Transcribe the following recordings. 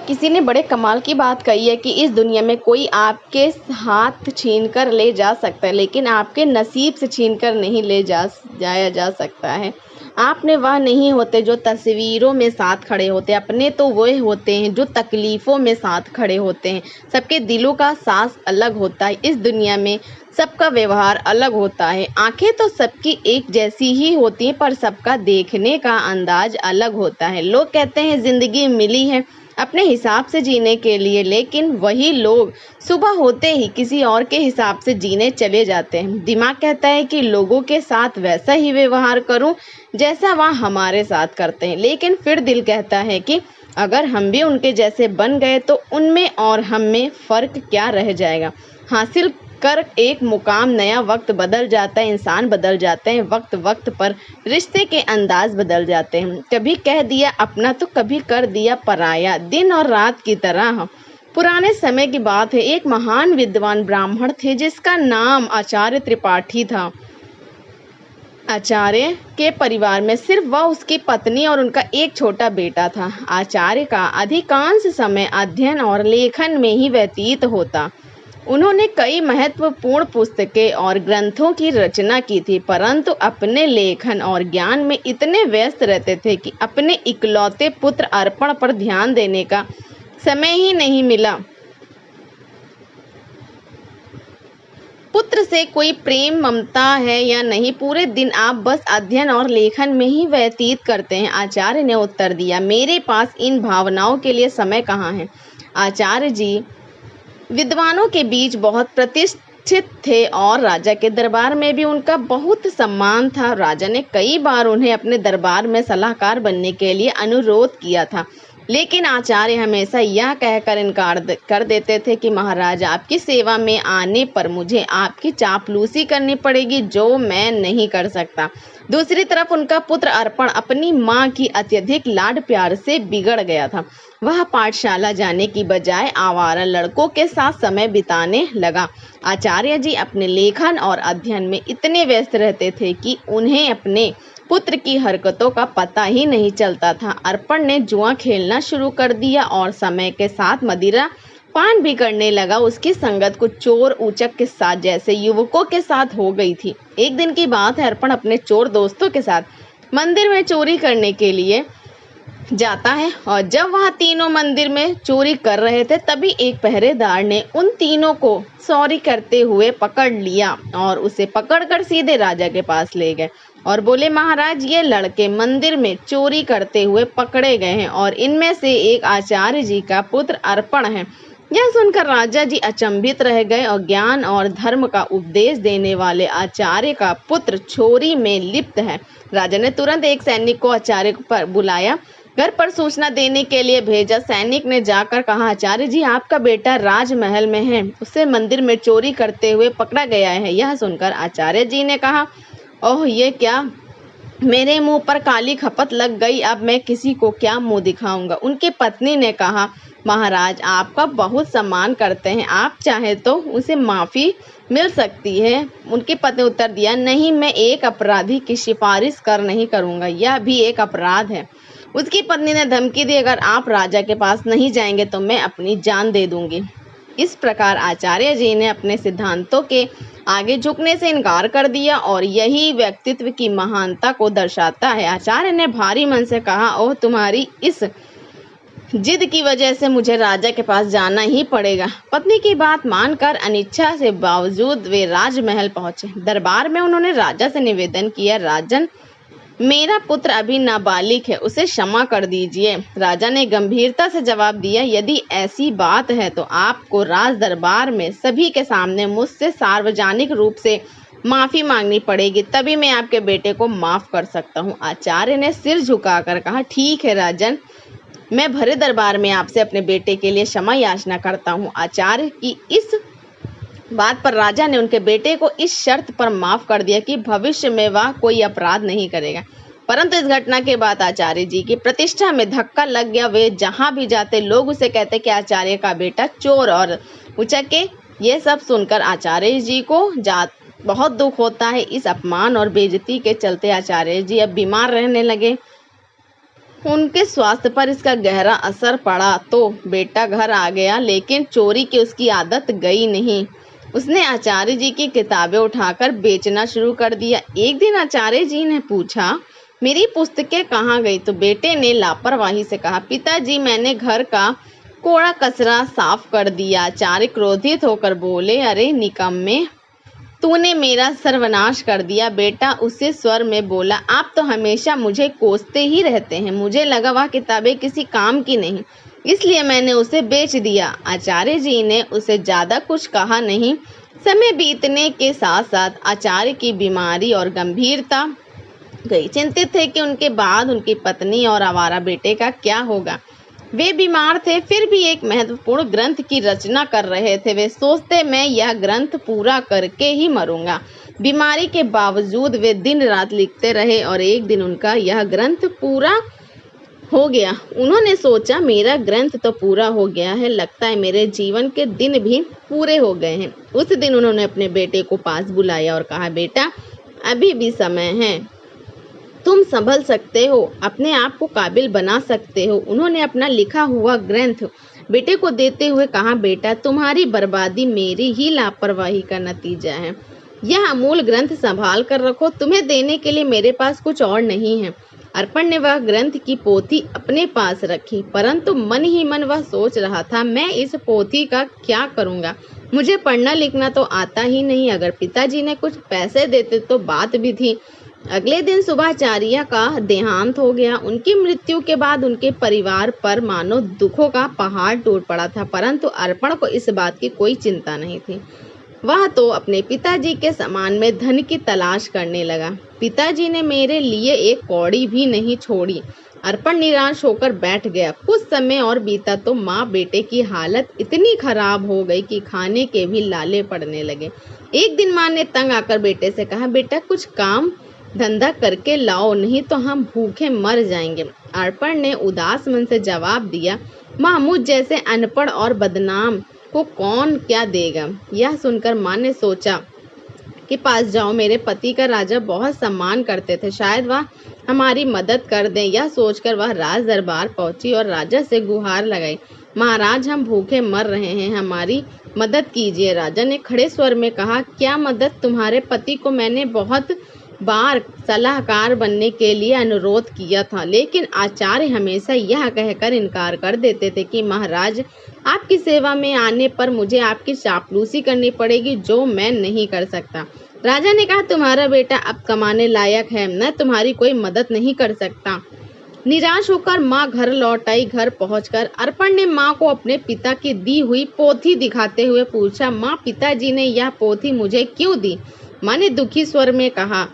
किसी ने बड़े कमाल की बात कही है कि इस दुनिया में कोई आपके हाथ छीन कर ले जा सकता है, लेकिन आपके नसीब से छीन कर नहीं जाया जा सकता है। आपने वह नहीं होते जो तस्वीरों में साथ खड़े होते, अपने तो वह होते हैं जो तकलीफ़ों में साथ खड़े होते हैं। सबके दिलों का साज अलग होता है। इस दुनिया में सबका व्यवहार अलग होता है। आंखें तो सबकी एक जैसी ही होती हैं, पर सबका देखने का अंदाज अलग होता है। लोग कहते हैं ज़िंदगी मिली है अपने हिसाब से जीने के लिए, लेकिन वही लोग सुबह होते ही किसी और के हिसाब से जीने चले जाते हैं। दिमाग कहता है कि लोगों के साथ वैसा ही व्यवहार करूं जैसा वह हमारे साथ करते हैं, लेकिन फिर दिल कहता है कि अगर हम भी उनके जैसे बन गए तो उनमें और हम में फ़र्क क्या रह जाएगा। हासिल कर एक मुकाम, नया वक्त बदल जाता है, इंसान बदल जाते हैं, वक्त वक्त पर रिश्ते के अंदाज बदल जाते हैं। कभी कह दिया अपना तो कभी कर दिया पराया, दिन और रात की तरह। पुराने समय की बात है, एक महान विद्वान ब्राह्मण थे जिसका नाम आचार्य त्रिपाठी था। आचार्य के परिवार में सिर्फ वह, उसकी पत्नी और उनका एक छोटा बेटा था। आचार्य का अधिकांश समय अध्ययन और लेखन में ही व्यतीत होता। उन्होंने कई महत्वपूर्ण पुस्तकें और ग्रंथों की रचना की थी, परंतु अपने लेखन और ज्ञान में इतने व्यस्त रहते थे कि अपने इकलौते पुत्र अर्पण पर ध्यान देने का समय ही नहीं मिला। पुत्र से कोई प्रेम ममता है या नहीं, पूरे दिन आप बस अध्ययन और लेखन में ही व्यतीत करते हैं। आचार्य ने उत्तर दिया, मेरे पास इन भावनाओं के लिए समय कहाँ है। आचार्य जी विद्वानों के बीच बहुत प्रतिष्ठित थे और राजा के दरबार में भी उनका बहुत सम्मान था। राजा ने कई बार उन्हें अपने दरबार में सलाहकार बनने के लिए अनुरोध किया था, लेकिन आचार्य हमेशा यह कहकर इनकार कर देते थे कि महाराज, आपकी सेवा में आने पर मुझे आपकी चापलूसी करनी पड़ेगी, जो मैं नहीं कर सकता। दूसरी तरफ उनका पुत्र अर्पण अपनी माँ की अत्यधिक लाड प्यार से बिगड़ गया था। वह पाठशाला जाने की बजाय आवारा लड़कों के साथ समय बिताने लगा। आचार्य जी अपने लेखन और अध्ययन में इतने व्यस्त रहते थे कि उन्हें अपने पुत्र की हरकतों का पता ही नहीं चलता था। अर्पण ने जुआ खेलना शुरू कर दिया और समय के साथ मदिरा पान भी करने लगा। उसकी संगत कुछ चोर ऊचक के साथ जैसे युवकों के साथ हो गई थी। एक दिन की बात है, अर्पण अपने चोर दोस्तों के साथ मंदिर में चोरी करने के लिए जाता है और जब वह तीनों मंदिर में चोरी कर रहे थे, तभी एक पहरेदार ने उन तीनों को चोरी करते हुए पकड़ लिया और उसे पकड़कर सीधे राजा के पास ले गए और बोले, महाराज, ये लड़के मंदिर में चोरी करते हुए पकड़े गए हैं और इनमें से एक आचार्य जी का पुत्र अर्पण है। यह सुनकर राजा जी अचंभित रह गए और ज्ञान और धर्म का उपदेश देने वाले आचार्य का पुत्र चोरी में लिप्त है। राजा ने तुरंत एक सैनिक को आचार्य पर बुलाया, घर पर सूचना देने के लिए भेजा। सैनिक ने जाकर कहा, आचार्य जी, आपका बेटा राजमहल में है, उसे मंदिर में चोरी करते हुए पकड़ा गया है। यह सुनकर आचार्य जी ने कहा, ओह, ये क्या, मेरे मुंह पर काली खपत लग गई, अब मैं किसी को क्या मुंह दिखाऊंगा। उनकी पत्नी ने कहा, महाराज, आपका बहुत सम्मान करते हैं, आप चाहे तो उसे माफ़ी मिल सकती है। उनकी पत्नी उत्तर दिया, नहीं, मैं एक अपराधी की सिफारिश नहीं करूंगा, यह भी एक अपराध है। उसकी पत्नी ने धमकी दी, अगर आप राजा के पास नहीं जाएंगे तो मैं अपनी जान दे दूंगी। इस प्रकार आचार्य जी ने अपने सिद्धांतों के आगे झुकने से इनकार कर दिया और यही व्यक्तित्व की महानता को दर्शाता है। आचार्य ने भारी मन से कहा, ओह, तुम्हारी इस जिद की वजह से मुझे राजा के पास जाना ही पड़ेगा। पत्नी की बात मानकर अनिच्छा से बावजूद वे राजमहल पहुंचे। दरबार में उन्होंने राजा से निवेदन किया, राजन, मेरा पुत्र अभी नाबालिग है, उसे क्षमा कर दीजिए। राजा ने गंभीरता से जवाब दिया, यदि ऐसी बात है तो आपको राज दरबार में सभी के सामने मुझसे सार्वजनिक रूप से माफ़ी मांगनी पड़ेगी, तभी मैं आपके बेटे को माफ़ कर सकता हूँ। आचार्य ने सिर झुकाकर कहा, ठीक है राजन, मैं भरे दरबार में आपसे अपने बेटे के लिए क्षमा याचना करता हूँ। आचार्य की इस बात पर राजा ने उनके बेटे को इस शर्त पर माफ कर दिया कि भविष्य में वह कोई अपराध नहीं करेगा। परंतु इस घटना के बाद आचार्य जी की प्रतिष्ठा में धक्का लग गया। वे जहां भी जाते लोग उसे कहते कि आचार्य का बेटा चोर और उचक्के। ये सब सुनकर आचार्य जी को बहुत दुख होता है। इस अपमान और बेइज्जती के चलते आचार्य जी अब बीमार रहने लगे। उनके स्वास्थ्य पर इसका गहरा असर पड़ा तो बेटा घर आ गया, लेकिन चोरी की उसकी आदत गई नहीं। उसने आचार्य जी की किताबें उठाकर बेचना शुरू कर दिया। एक दिन आचार्य जी ने पूछा, मेरी पुस्तकें कहाँ गई? तो बेटे ने लापरवाही से कहा, पिताजी मैंने घर का कूड़ा कचरा साफ कर दिया। आचार्य क्रोधित होकर बोले, अरे निकम्मे, तूने मेरा सर्वनाश कर दिया। बेटा उसी स्वर में बोला, आप तो हमेशा मुझे कोसते ही रहते हैं। मुझे लगा वह किताबें किसी काम की नहीं, इसलिए मैंने उसे बेच दिया। आचार्य जी ने उसे ज्यादा कुछ कहा नहीं। समय बीतने के साथ साथ आचार्य की बीमारी और गंभीरता गई। चिंतित थे कि उनके बाद उनकी पत्नी और आवारा बेटे का क्या होगा। वे बीमार थे, फिर भी एक महत्वपूर्ण ग्रंथ की रचना कर रहे थे। वे सोचते, मैं यह ग्रंथ पूरा करके ही मरूंगा। बीमारी के बावजूद वे दिन रात लिखते रहे और एक दिन उनका यह ग्रंथ पूरा हो गया। उन्होंने सोचा, मेरा ग्रंथ तो पूरा हो गया है, लगता है मेरे जीवन के दिन भी पूरे हो गए हैं। उस दिन उन्होंने अपने बेटे को पास बुलाया और कहा, बेटा अभी भी समय है, तुम संभल सकते हो, अपने आप को काबिल बना सकते हो। उन्होंने अपना लिखा हुआ ग्रंथ बेटे को देते हुए कहा, बेटा तुम्हारी बर्बादी मेरी ही लापरवाही का नतीजा है। यह अमूल ग्रंथ संभाल कर रखो, तुम्हें देने के लिए मेरे पास कुछ और नहीं है। अर्पण ने वह ग्रंथ की पोथी अपने पास रखी, परंतु मन ही मन वह सोच रहा था, मैं इस पोथी का क्या करूँगा? मुझे पढ़ना लिखना तो आता ही नहीं। अगर पिताजी ने कुछ पैसे देते तो बात भी थी। अगले दिन सुबह आचार्य का देहांत हो गया। उनकी मृत्यु के बाद उनके परिवार पर मानो दुखों का पहाड़ टूट पड़ा था, परंतु अर्पण को इस बात की कोई चिंता नहीं थी। वह तो अपने पिताजी के सामान में धन की तलाश करने लगा। पिताजी ने मेरे लिए एक कौड़ी भी नहीं छोड़ी। अर्पण निराश होकर बैठ गया। कुछ समय और बीता तो माँ बेटे की हालत इतनी खराब हो गई कि खाने के भी लाले पड़ने लगे। एक दिन माँ ने तंग आकर बेटे से कहा, बेटा कुछ काम धंधा करके लाओ, नहीं तो हम भूखे मर जाएंगे। अर्पण ने उदास मन से जवाब दिया, माँ मुझ जैसे अनपढ़ और बदनाम को कौन क्या देगा? यह सुनकर माँ ने सोचा के पास जाओ, मेरे पति का राजा बहुत सम्मान करते थे, शायद वह हमारी मदद कर दें। यह सोचकर वह राज दरबार पहुंची और राजा से गुहार लगाई, महाराज हम भूखे मर रहे हैं, हमारी मदद कीजिए। राजा ने खड़े स्वर में कहा, क्या मदद? तुम्हारे पति को मैंने बहुत बार सलाहकार बनने के लिए अनुरोध किया था, लेकिन आचार्य हमेशा यह कहकर इनकार कर देते थे कि महाराज आपकी सेवा में आने पर मुझे आपकी चापलूसी करनी पड़ेगी, जो मैं नहीं कर सकता। राजा ने कहा, तुम्हारा बेटा अब कमाने लायक है, मैं तुम्हारी कोई मदद नहीं कर सकता। निराश होकर माँ घर लौट आई। घर पहुंचकर अर्पण ने माँ को अपने पिता की दी हुई पोथी दिखाते हुए पूछा, माँ पिताजी ने यह पोथी मुझे क्यों दी? माँ ने दुखी स्वर में कहा,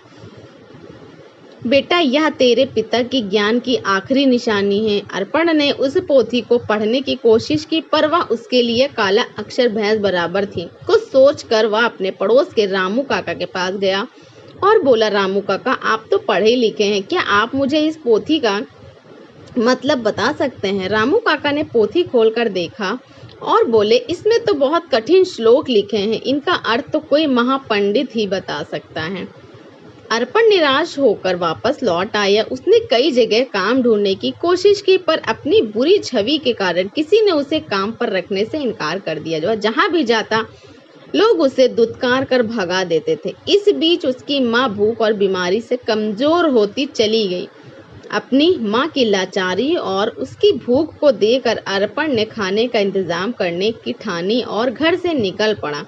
बेटा यह तेरे पिता की ज्ञान की आखिरी निशानी है। अर्पण ने उस पोथी को पढ़ने की कोशिश की, पर वह उसके लिए काला अक्षर भैंस बराबर थी। कुछ सोचकर वह अपने पड़ोस के रामू काका के पास गया और बोला, रामू काका आप तो पढ़े लिखे हैं, क्या आप मुझे इस पोथी का मतलब बता सकते हैं? रामू काका ने पोथी खोलकर देखा और बोले, इसमें तो बहुत कठिन श्लोक लिखे हैं, इनका अर्थ तो कोई महापंडित ही बता सकता है। अर्पण निराश होकर वापस लौट आया। उसने कई जगह काम ढूंढने की कोशिश की, पर अपनी बुरी छवि के कारण किसी ने उसे काम पर रखने से इनकार कर दिया। जो जहां भी जाता लोग उसे दुत्कार कर भगा देते थे। इस बीच उसकी माँ भूख और बीमारी से कमजोर होती चली गई। अपनी माँ की लाचारी और उसकी भूख को देखकर अर्पण ने खाने का इंतजाम करने की ठानी और घर से निकल पड़ा।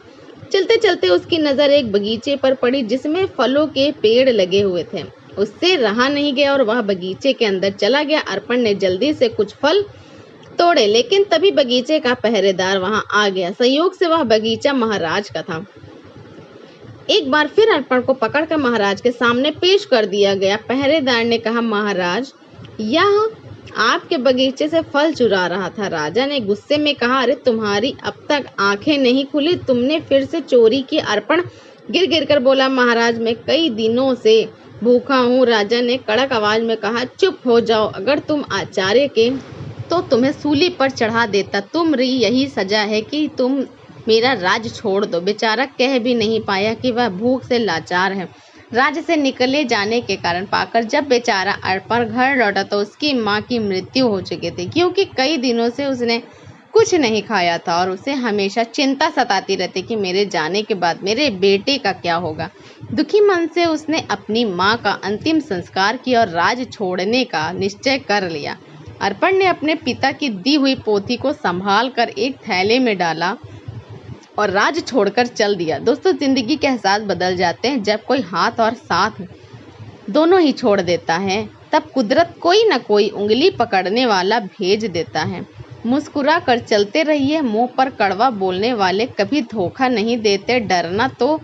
चलते चलते उसकी नजर एक बगीचे पर पड़ी जिसमें फलों के पेड़ लगे हुए थे। उससे रहा नहीं गया और वह बगीचे के अंदर चला गया। अर्पण ने जल्दी से कुछ फल तोड़े, लेकिन तभी बगीचे का पहरेदार वहां आ गया। संयोग से वह बगीचा महाराज का था। एक बार फिर अर्पण को पकड़कर महाराज के सामने पेश कर दिया गया। पहरेदार ने कहा, महाराज यह आपके बगीचे से फल चुरा रहा था। राजा ने गुस्से में कहा, अरे तुम्हारी अब तक आंखें नहीं खुली, तुमने फिर से चोरी की? अर्पण गिर गिर कर बोला, महाराज मैं कई दिनों से भूखा हूँ। राजा ने कड़क आवाज में कहा, चुप हो जाओ, अगर तुम आचार्य के तो तुम्हें सूली पर चढ़ा देता। तुम्हारी यही सजा है कि तुम मेरा राज छोड़ दो। बेचारा कह भी नहीं पाया कि वह भूख से लाचार है। राज्य से निकले जाने के कारण पाकर जब बेचारा अर्पण घर लौटा तो उसकी माँ की मृत्यु हो चुकी थी, क्योंकि कई दिनों से उसने कुछ नहीं खाया था और उसे हमेशा चिंता सताती रहती कि मेरे जाने के बाद मेरे बेटे का क्या होगा। दुखी मन से उसने अपनी माँ का अंतिम संस्कार किया और राज छोड़ने का निश्चय कर लिया। अर्पण ने अपने पिता की दी हुई पोथी को संभाल कर एक थैले में डाला और राज छोड़कर चल दिया। दोस्तों, जिंदगी के एहसास बदल जाते हैं जब कोई हाथ और साथ दोनों ही छोड़ देता है। तब कुदरत कोई न कोई उंगली पकड़ने वाला भेज देता है। मुस्कुरा कर चलते रहिए, मुंह पर कड़वा बोलने वाले कभी धोखा नहीं देते। डरना तो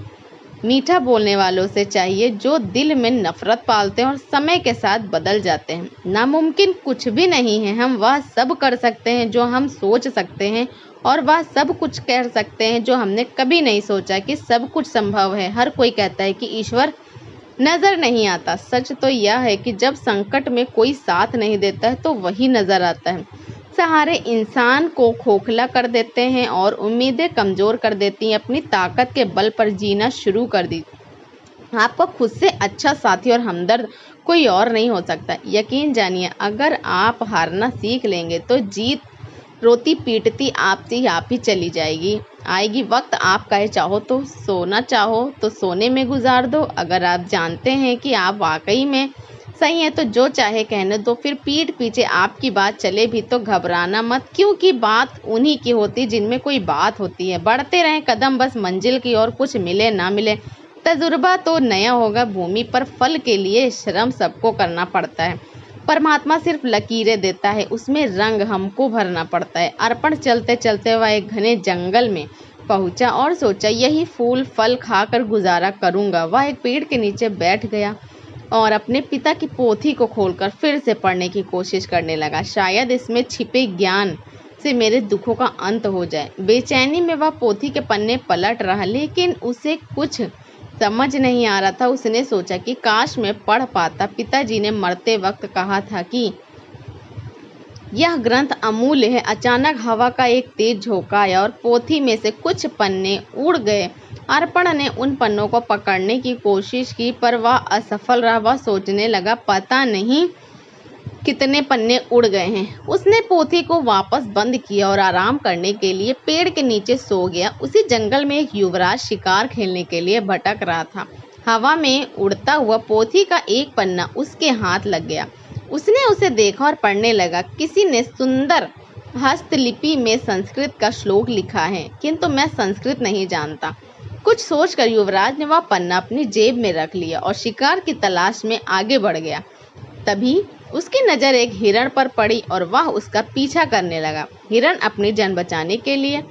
मीठा बोलने वालों से चाहिए जो दिल में नफरत पालते हैं और समय के साथ बदल जाते हैं। नामुमकिन कुछ भी नहीं है, हम वह सब कर सकते हैं जो हम सोच सकते हैं और वह सब कुछ कर सकते हैं जो हमने कभी नहीं सोचा कि सब कुछ संभव है। हर कोई कहता है कि ईश्वर नजर नहीं आता। सच तो यह है कि जब संकट में कोई साथ नहीं देता है तो वही नजर आता है। सहारे इंसान को खोखला कर देते हैं और उम्मीदें कमजोर कर देती हैं। अपनी ताकत के बल पर जीना शुरू कर दी। आपको खुद से अच्छा साथी और हमदर्द कोई और नहीं हो सकता। यकीन जानिए, अगर आप हारना सीख लेंगे तो जीत रोती पीटती आपसे आप ही चली जाएगी। आएगी वक्त आप कहे चाहो तो सोना चाहो तो सोने में गुजार दो। अगर आप जानते हैं कि आप वाकई में सही है तो जो चाहे कहने दो। फिर पीठ पीछे आपकी बात चले भी तो घबराना मत, क्योंकि बात उन्हीं की होती जिनमें कोई बात होती है। बढ़ते रहें कदम बस मंजिल की ओर, कुछ मिले ना मिले तजुर्बा तो नया होगा। भूमि पर फल के लिए श्रम सबको करना पड़ता है। परमात्मा सिर्फ लकीरें देता है, उसमें रंग हमको भरना पड़ता है। अर्पण चलते चलते वह एक घने जंगल में पहुंचा और सोचा यही फूल फल खाकर गुजारा करूंगा। वह एक पेड़ के नीचे बैठ गया और अपने पिता की पोथी को खोलकर फिर से पढ़ने की कोशिश करने लगा। शायद इसमें छिपे ज्ञान से मेरे दुखों का अंत हो जाए। बेचैनी में वह पोथी के पन्ने पलट रहा, लेकिन उसे कुछ समझ नहीं आ रहा था। उसने सोचा कि काश मैं पढ़ पाता। पिताजी ने मरते वक्त कहा था कि यह ग्रंथ अमूल्य है। अचानक हवा का एक तेज झोंका आया और पोथी में से कुछ पन्ने उड़ गए। अर्पण ने उन पन्नों को पकड़ने की कोशिश की पर वह असफल रहा। वह सोचने लगा पता नहीं कितने पन्ने उड़ गए हैं। उसने पोथी को वापस बंद किया और आराम करने के लिए पेड़ के नीचे सो गया। उसी जंगल में एक युवराज शिकार खेलने के लिए भटक रहा था। हवा में उड़ता हुआ पोथी का एक पन्ना उसके हाथ लग गया। उसने उसे देखा और पढ़ने लगा। किसी ने सुंदर हस्तलिपि में संस्कृत का श्लोक लिखा है, किंतु मैं संस्कृत नहीं जानता। कुछ सोचकर युवराज ने वह पन्ना अपनी जेब में रख लिया और शिकार की तलाश में आगे बढ़ गया। तभी उसकी नज़र एक हिरण पर पड़ी और वह उसका पीछा करने लगा। हिरण अपनी जान बचाने के लिए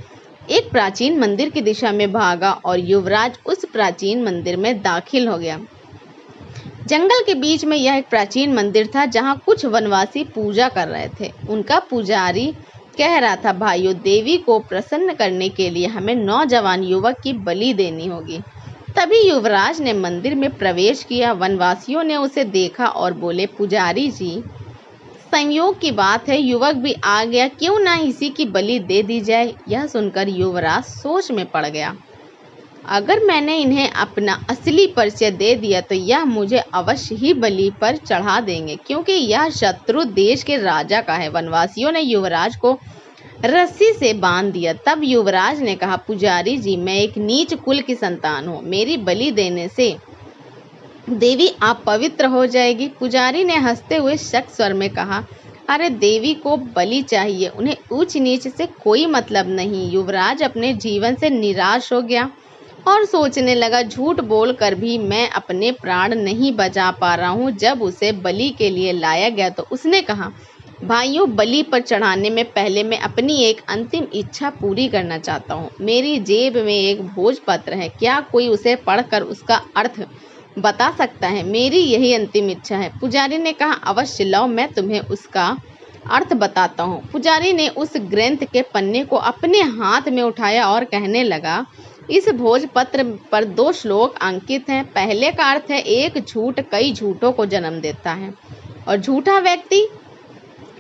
एक प्राचीन मंदिर की दिशा में भागा और युवराज उस प्राचीन मंदिर में दाखिल हो गया। जंगल के बीच में यह एक प्राचीन मंदिर था जहां कुछ वनवासी पूजा कर रहे थे। उनका पुजारी कह रहा था, भाइयों, देवी को प्रसन्न करने के लिए हमें नौजवान युवक की बलि देनी होगी। तभी युवराज ने मंदिर में प्रवेश किया। वनवासियों ने उसे देखा और बोले, पुजारी जी, संयोग की बात है, युवक भी आ गया, क्यों ना इसी की बलि दे दी जाए। यह सुनकर युवराज सोच में पड़ गया। अगर मैंने इन्हें अपना असली परिचय दे दिया तो यह मुझे अवश्य ही बलि पर चढ़ा देंगे, क्योंकि यह शत्रु देश के राजा का है। वनवासियों ने युवराज को रस्सी से बांध दिया। तब युवराज ने कहा, पुजारी जी, मैं एक नीच कुल की संतान हूँ। मेरी बलि देने से देवी आप पवित्र हो जाएगी। पुजारी ने हंसते हुए शक स्वर में कहा, अरे देवी को बलि चाहिए, उन्हें ऊंच नीच से कोई मतलब नहीं। युवराज अपने जीवन से निराश हो गया और सोचने लगा, झूठ बोलकर भी मैं अपने प्राण नहीं बचा पा रहा हूँ। जब उसे बलि के लिए लाया गया तो उसने कहा, भाइयों, बलि पर चढ़ाने में पहले मैं अपनी एक अंतिम इच्छा पूरी करना चाहता हूँ। मेरी जेब में एक भोजपत्र है, क्या कोई उसे पढ़कर उसका अर्थ बता सकता है? मेरी यही अंतिम इच्छा है। पुजारी ने कहा, अवश्य लाओ, मैं तुम्हें उसका अर्थ बताता हूँ। पुजारी ने उस ग्रंथ के पन्ने को अपने हाथ में उठाया और कहने लगा, इस भोजपत्र पर 2 श्लोक अंकित हैं। पहले का अर्थ है, एक झूठ कई झूठों को जन्म देता है और झूठा व्यक्ति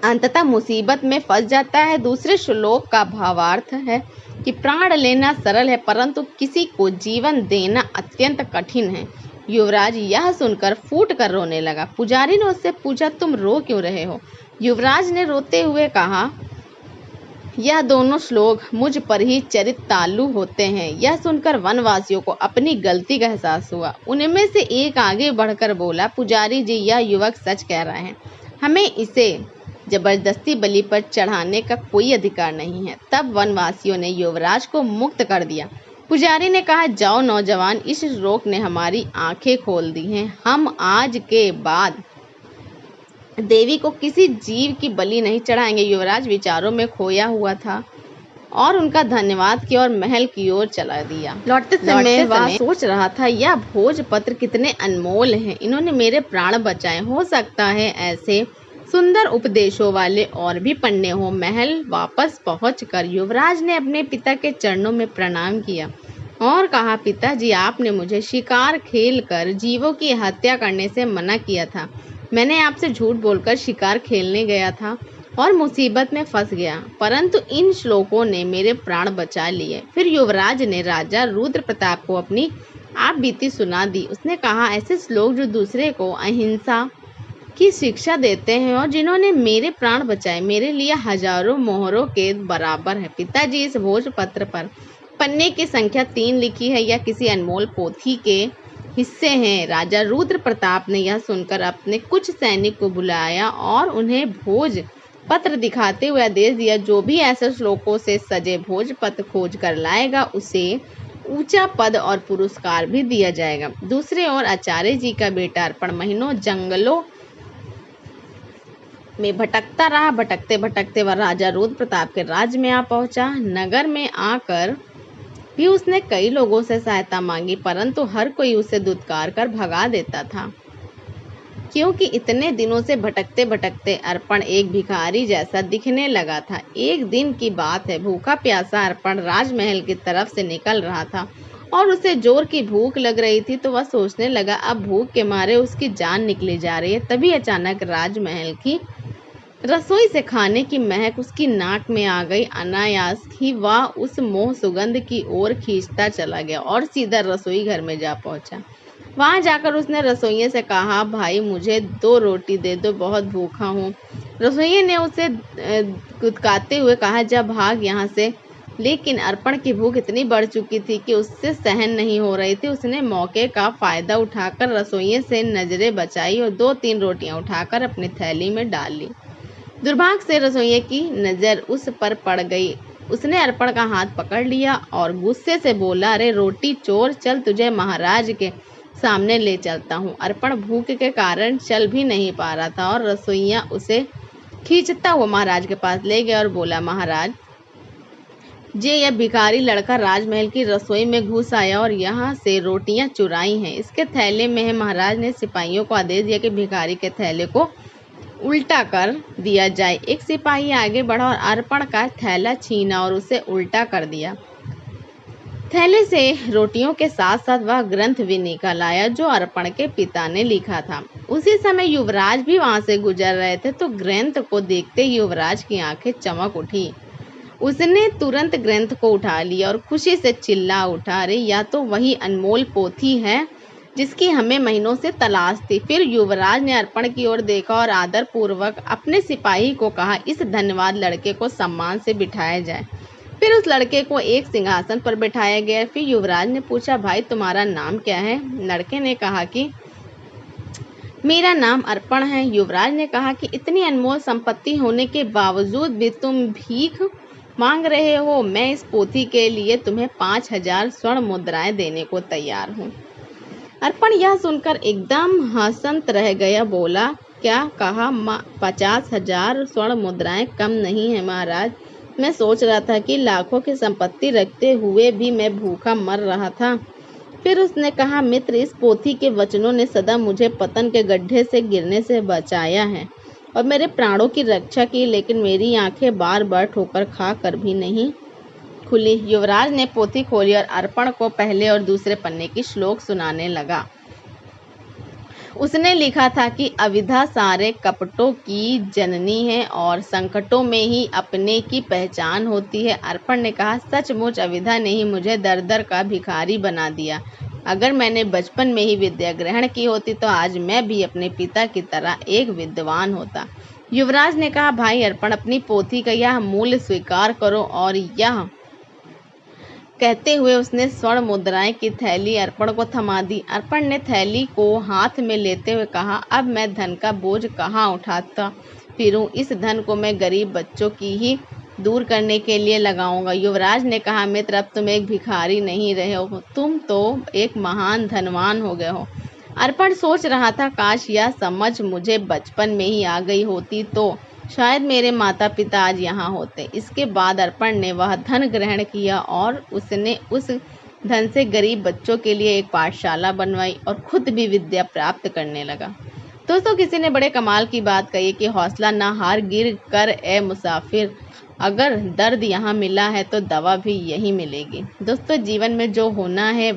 अंततः मुसीबत में फंस जाता है। दूसरे श्लोक का भावार्थ है कि प्राण लेना सरल है, परंतु किसी को जीवन देना अत्यंत कठिन है। युवराज यह सुनकर फूट कर रोने लगा। पुजारी ने उससे पूछा, तुम रो क्यों रहे हो? युवराज ने रोते हुए कहा, यह दोनों श्लोक मुझ पर ही चरितालु होते हैं। यह सुनकर वनवासियों को अपनी गलती का एहसास हुआ। उनमें से एक आगे बढ़कर बोला, पुजारी जी, यह युवक सच कह रहा है, हमें इसे जबरदस्ती बलि पर चढ़ाने का कोई अधिकार नहीं है। तब वनवासियों ने युवराज को मुक्त कर दिया। पुजारी ने कहा, जाओ नौजवान, इस श्लोक ने हमारी आंखें खोल दी हैं। हम आज के बाद देवी को किसी जीव की बलि नहीं चढ़ाएंगे। युवराज विचारों में खोया हुआ था और उनका धन्यवाद किया और महल की ओर चला दिया। लौटते समय वह सोच रहा था, यह भोजपत्र कितने अनमोल हैं, इन्होंने मेरे प्राण बचाए। हो सकता है ऐसे सुंदर उपदेशों वाले और भी पन्ने हो। महल वापस पहुंचकर युवराज ने अपने पिता के चरणों में प्रणाम किया और कहा, पिताजी, आपने मुझे शिकार खेलकर जीवों की हत्या करने से मना किया था। मैंने आपसे झूठ बोलकर शिकार खेलने गया था और मुसीबत में फंस गया, परंतु इन श्लोकों ने मेरे प्राण बचा लिए। फिर युवराज ने राजा रुद्र प्रताप को अपनी आप बीती सुना दी। उसने कहा, ऐसे श्लोक जो दूसरे को अहिंसा की शिक्षा देते हैं और जिन्होंने मेरे प्राण बचाए, मेरे लिए हजारों मोहरों के बराबर है। पिताजी, इस भोजपत्र पर पन्ने की संख्या 3 लिखी है, या किसी अनमोल पोथी के हिस्से हैं। राजा रुद्र प्रताप ने यह सुनकर अपने कुछ सैनिक को बुलाया और उन्हें भोज पत्र दिखाते हुए आदेश दिया, जो भी ऐसे श्लोकों से सजे भोज पत्र खोज कर लाएगा उसे ऊंचा पद और पुरस्कार भी दिया जाएगा। दूसरी ओर आचार्य जी का बेटा अर्पण महीनों जंगलों में भटकता रहा। भटकते भटकते वह राजा रुद्र प्रताप के राज्य में आ पहुंचा। नगर में आकर भी उसने कई लोगों से सहायता मांगी, परंतु हर कोई उसे दुत्कार कर भगा देता था, क्योंकि इतने दिनों से भटकते भटकते अर्पण एक भिखारी जैसा दिखने लगा था। एक दिन की बात है, भूखा प्यासा अर्पण राजमहल की तरफ से निकल रहा था और उसे जोर की भूख लग रही थी, तो वह सोचने लगा, अब भूख के मारे उसकी जान निकली जा रही है। तभी अचानक राजमहल की रसोई से खाने की महक उसकी नाक में आ गई। अनायास ही वह उस मोह सुगंध की ओर खींचता चला गया और सीधा रसोई घर में जा पहुंचा। वहां जाकर उसने रसोइये से कहा, भाई, मुझे 2 रोटी दे दो, बहुत भूखा हूँ। रसोइये ने उसे कुदकाते हुए कहा, जा भाग यहाँ से। लेकिन अर्पण की भूख इतनी बढ़ चुकी थी कि उससे सहन नहीं हो रही थी। उसने मौके का फायदा उठाकर रसोइये से नजरें बचाई और 2-3 रोटियां उठाकर अपनी थैली में डाल ली। दुर्भाग्य से रसोइये की नजर उस पर पड़ गई। उसने अर्पण का हाथ पकड़ लिया और गुस्से से बोला, अरे रोटी चोर, चल तुझे महाराज के सामने ले चलता हूँ। अर्पण भूख के कारण चल भी नहीं पा रहा था और रसोइया उसे खींचता हुआ महाराज के पास ले गया और बोला, महाराज जी, यह भिखारी लड़का राजमहल की रसोई में घुस आया और यहाँ से रोटियां चुराई हैं, इसके थैले में है। महाराज ने सिपाहियों को आदेश दिया कि भिखारी के थैले को उल्टा कर दिया जाए। एक सिपाही आगे बढ़ा और अर्पण का थैला छीना और उसे उल्टा कर दिया। थैले से रोटियों के साथ साथ वह ग्रंथ भी निकल आया जो अर्पण के पिता ने लिखा था। उसी समय युवराज भी वहां से गुजर रहे थे, तो ग्रंथ को देखते ही युवराज की आंखें चमक उठी। उसने तुरंत ग्रंथ को उठा लिया और खुशी से चिल्ला उठा, अरे यह तो वही अनमोल पोथी है जिसकी हमें महीनों से तलाश थी। फिर युवराज ने अर्पण की ओर देखा और आदर पूर्वक अपने सिपाही को कहा, इस धन्यवाद लड़के को सम्मान से बिठाया जाए। फिर उस लड़के को एक सिंहासन पर बिठाया गया। फिर युवराज ने पूछा, भाई तुम्हारा नाम क्या है? लड़के ने कहा कि मेरा नाम अर्पण है। युवराज ने कहा कि इतनी अनमोल संपत्ति होने के बावजूद भी तुम भीख मांग रहे हो। मैं इस पोथी के लिए तुम्हें 5000 स्वर्ण मुद्राएं देने को तैयार हूँ। अर्पण यह सुनकर एकदम हसंत रह गया। बोला, क्या कहा? 50,000 स्वर्ण मुद्राएं कम नहीं है महाराज। मैं सोच रहा था कि लाखों की संपत्ति रखते हुए भी मैं भूखा मर रहा था। फिर उसने कहा, मित्र, इस पोथी के वचनों ने सदा मुझे पतन के गड्ढे से गिरने से बचाया है और मेरे प्राणों की रक्षा की, लेकिन मेरी आंखें बार बार ठोकर खा कर भी नहीं खुली। युवराज ने पोथी खोली और अर्पण को पहले और दूसरे पन्ने की श्लोक सुनाने लगा। उसने लिखा था कि अविद्या सारे कपटों की जननी है और संकटों में ही अपने की पहचान होती है। अर्पण ने कहा, सचमुच अविद्या ने ही मुझे दर दर का भिखारी बना दिया। अगर मैंने बचपन में ही विद्या ग्रहण की होती तो आज मैं भी अपने पिता की तरह एक विद्वान होता। युवराज ने कहा, भाई अर्पण, अपनी पोथी का यह मूल्य स्वीकार करो। और यह कहते हुए उसने स्वर्ण मुद्राएं की थैली अर्पण को थमा दी। अर्पण ने थैली को हाथ में लेते हुए कहा, अब मैं धन का बोझ कहाँ उठाता फिरूं, इस धन को मैं गरीब बच्चों की ही दूर करने के लिए लगाऊंगा। युवराज ने कहा, मित्र, अब तुम एक भिखारी नहीं रहे हो, तुम तो एक महान धनवान हो गए हो। अर्पण सोच रहा था, काश यह समझ मुझे बचपन में ही आ गई होती तो शायद मेरे माता पिता आज यहाँ होते। इसके बाद अर्पण ने वह धन ग्रहण किया और उसने उस धन से गरीब बच्चों के लिए एक पाठशाला बनवाई और खुद भी विद्या प्राप्त करने लगा। दोस्तों, किसी ने बड़े कमाल की बात कही कि हौसला ना हार, गिर कर ए मुसाफिर, अगर दर्द यहाँ मिला है तो दवा भी यहीं मिलेगी। दोस्तों, जीवन में जो होना है